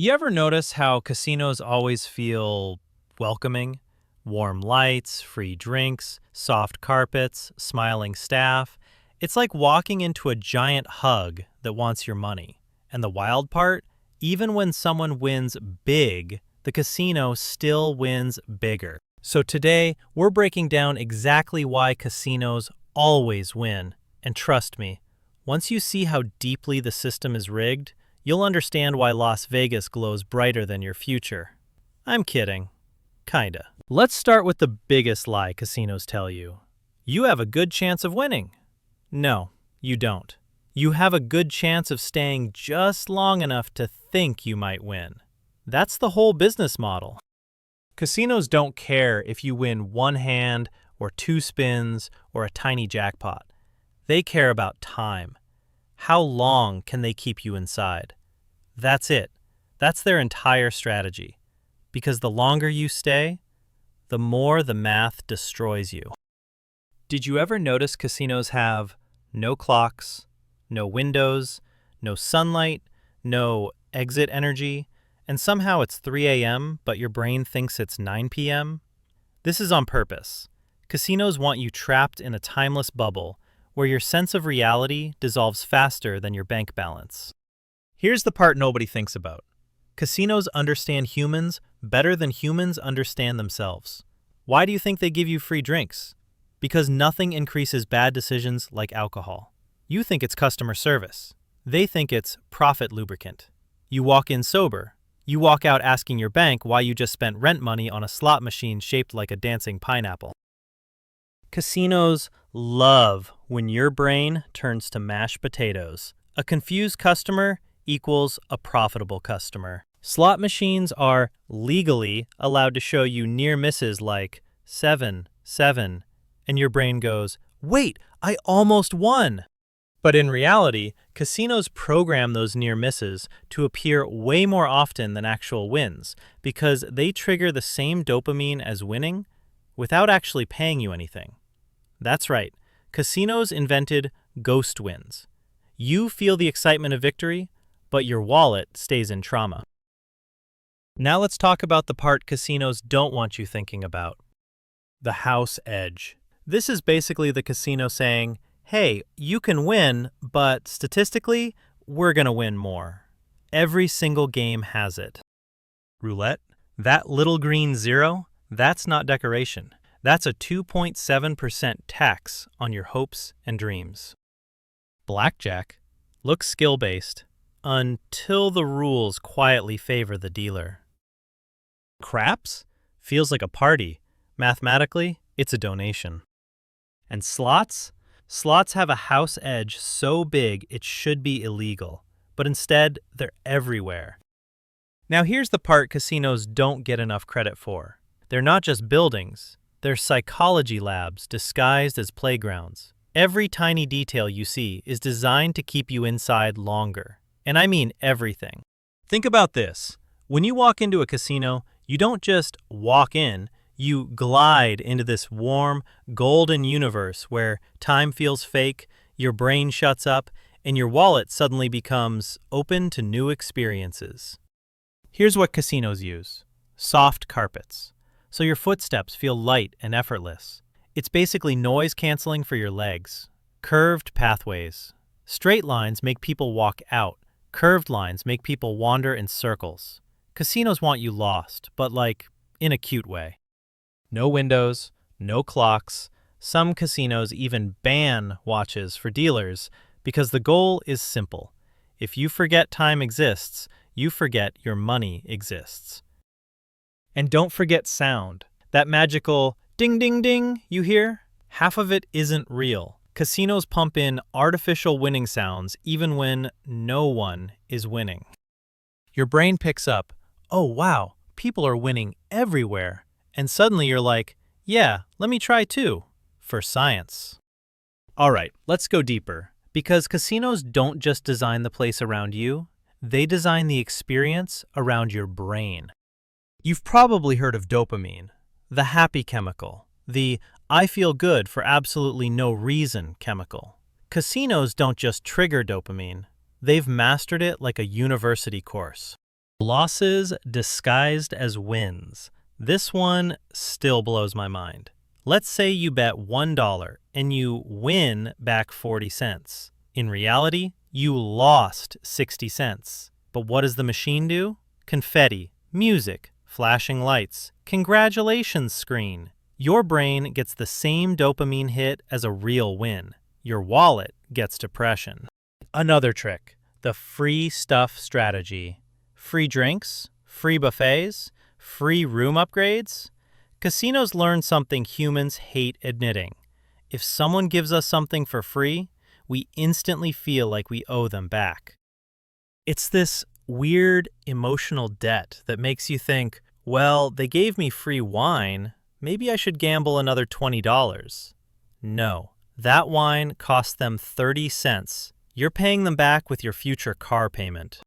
You ever notice how casinos always feel welcoming? Warm lights, free drinks, soft carpets, smiling staff. It's like walking into a giant hug that wants your money. And the wild part? Even when someone wins big, the casino still wins bigger. So today, we're breaking down exactly why casinos always win. And trust me, once you see how deeply the system is rigged, you'll understand why Las Vegas glows brighter than your future. I'm kidding. Kinda. Let's start with the biggest lie casinos tell you. You have a good chance of winning. No, you don't. You have a good chance of staying just long enough to think you might win. That's the whole business model. Casinos don't care if you win one hand or two spins or a tiny jackpot. They care about time. How long can they keep you inside? That's it. That's their entire strategy. Because the longer you stay, the more the math destroys you. Did you ever notice casinos have no clocks, no windows, no sunlight, no exit energy, and somehow it's 3 a.m., but your brain thinks it's 9 p.m.? This is on purpose. Casinos want you trapped in a timeless bubble where your sense of reality dissolves faster than your bank balance. Here's the part nobody thinks about. Casinos understand humans better than humans understand themselves. Why do you think they give you free drinks? Because nothing increases bad decisions like alcohol. You think it's customer service. They think it's profit lubricant. You walk in sober. You walk out asking your bank why you just spent rent money on a slot machine shaped like a dancing pineapple. Casinos love when your brain turns to mashed potatoes. A confused customer equals a profitable customer. Slot machines are legally allowed to show you near misses like 7, 7, and your brain goes, "Wait, I almost won!" But in reality, casinos program those near misses to appear way more often than actual wins because they trigger the same dopamine as winning without actually paying you anything. That's right, casinos invented ghost wins. You feel the excitement of victory, but your wallet stays in trauma. Now let's talk about the part casinos don't want you thinking about. The house edge. This is basically the casino saying, hey, you can win, but statistically, we're gonna win more. Every single game has it. Roulette? That little green zero? That's not decoration. That's a 2.7% tax on your hopes and dreams. Blackjack looks skill-based until the rules quietly favor the dealer. Craps feels like a party. Mathematically, it's a donation. And slots? Slots have a house edge so big it should be illegal, but instead, they're everywhere. Now here's the part casinos don't get enough credit for. They're not just buildings. They're psychology labs disguised as playgrounds. Every tiny detail you see is designed to keep you inside longer. And I mean everything. Think about this. When you walk into a casino, you don't just walk in, you glide into this warm, golden universe where time feels fake, your brain shuts up, and your wallet suddenly becomes open to new experiences. Here's what casinos use. Soft carpets. So your footsteps feel light and effortless. It's basically noise canceling for your legs. Curved pathways. Straight lines make people walk out. Curved lines make people wander in circles. Casinos want you lost, but like, in a cute way. No windows, no clocks. Some casinos even ban watches for dealers because the goal is simple. If you forget time exists, you forget your money exists. And don't forget sound. That magical ding ding ding you hear? Half of it isn't real. Casinos pump in artificial winning sounds even when no one is winning. Your brain picks up, oh wow, people are winning everywhere. And suddenly you're like, yeah, let me try too, for science. All right, let's go deeper. Because casinos don't just design the place around you, they design the experience around your brain. You've probably heard of dopamine, the happy chemical, the I feel good for absolutely no reason chemical. Casinos don't just trigger dopamine, they've mastered it like a university course. Losses disguised as wins. This one still blows my mind. Let's say you bet $1 and you win back 40 cents. In reality, you lost 60 cents. But what does the machine do? Confetti, music, flashing lights, congratulations screen. Your brain gets the same dopamine hit as a real win. Your wallet gets depression. Another trick, the free stuff strategy. Free drinks, free buffets, free room upgrades. Casinos learn something humans hate admitting. If someone gives us something for free, we instantly feel like we owe them back. It's this weird emotional debt that makes you think, well, they gave me free wine, maybe I should gamble another $20. No, that wine cost them 30 cents. You're paying them back with your future car payment.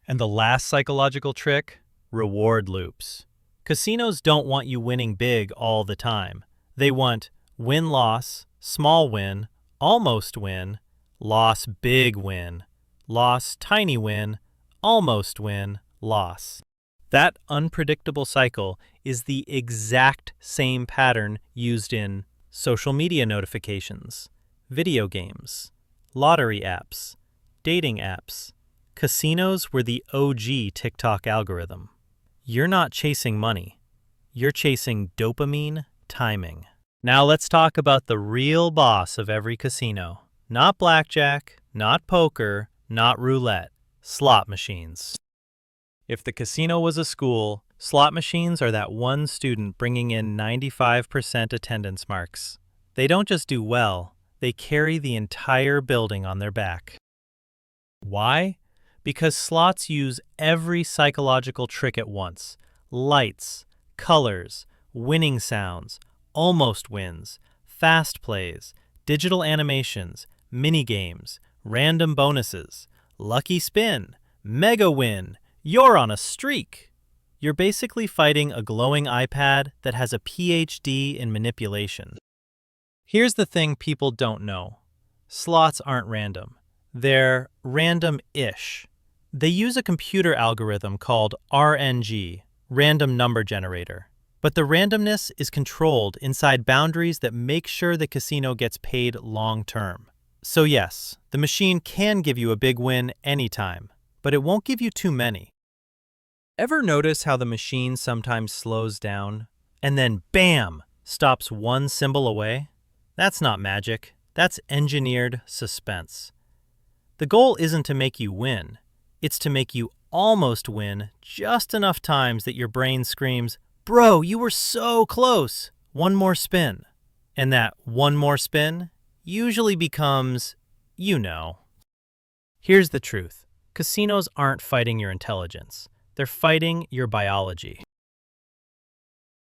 And the last psychological trick, reward loops. Casinos don't want you winning big all the time. They want win-loss, small win, almost win, loss big win, loss tiny win, almost win, loss. That unpredictable cycle is the exact same pattern used in social media notifications, video games, lottery apps, dating apps. Casinos were the OG TikTok algorithm. You're not chasing money. You're chasing dopamine timing. Now let's talk about the real boss of every casino. Not blackjack, not poker, not roulette. Slot machines. If the casino was a school, slot machines are that one student bringing in 95% attendance marks. They don't just do well, they carry the entire building on their back. Why? Because slots use every psychological trick at once. Lights, colors, winning sounds, almost wins, fast plays, digital animations, mini-games, random bonuses, lucky spin, mega win, you're on a streak. You're basically fighting a glowing iPad that has a PhD in manipulation. Here's the thing people don't know. Slots aren't random. They're random-ish. They use a computer algorithm called RNG, Random Number Generator. But the randomness is controlled inside boundaries that make sure the casino gets paid long-term. So yes, the machine can give you a big win anytime, but it won't give you too many. Ever notice how the machine sometimes slows down and then bam, stops one symbol away? That's not magic. That's engineered suspense. The goal isn't to make you win. It's to make you almost win just enough times that your brain screams, "Bro, you were so close! One more spin." And that one more spin usually becomes, you know. Here's the truth. Casinos aren't fighting your intelligence. They're fighting your biology.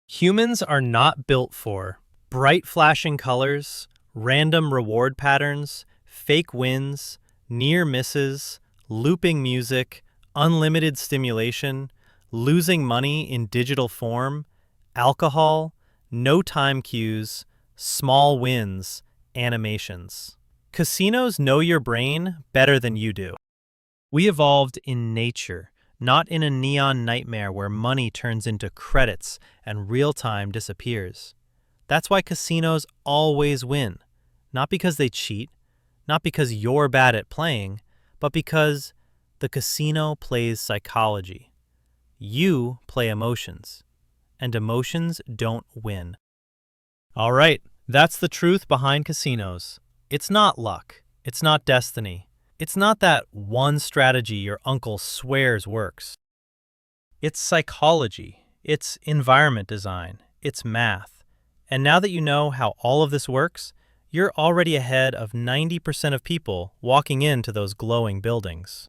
Humans are not built for bright flashing colors, random reward patterns, fake wins, near misses, looping music, unlimited stimulation, losing money in digital form, alcohol, no time cues, small wins, animations. Casinos know your brain better than you do. We evolved in nature, not in a neon nightmare where money turns into credits and real time disappears. That's why casinos always win. Not because they cheat, not because you're bad at playing, but because the casino plays psychology. You play emotions, and emotions don't win. All right, that's the truth behind casinos. It's not luck. It's not destiny. It's not that one strategy your uncle swears works. It's psychology. It's environment design. It's math. And now that you know how all of this works, you're already ahead of 90% of people walking into those glowing buildings.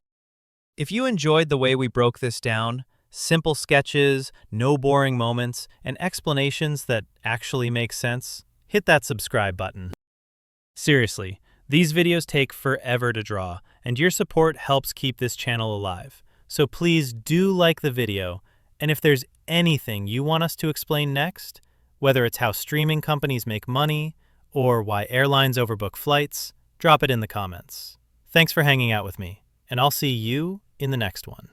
If you enjoyed the way we broke this down, simple sketches, no boring moments, and explanations that actually make sense, hit that subscribe button. Seriously, these videos take forever to draw, and your support helps keep this channel alive. So please do like the video, and if there's anything you want us to explain next, whether it's how streaming companies make money or why airlines overbook flights, drop it in the comments. Thanks for hanging out with me, and I'll see you in the next one.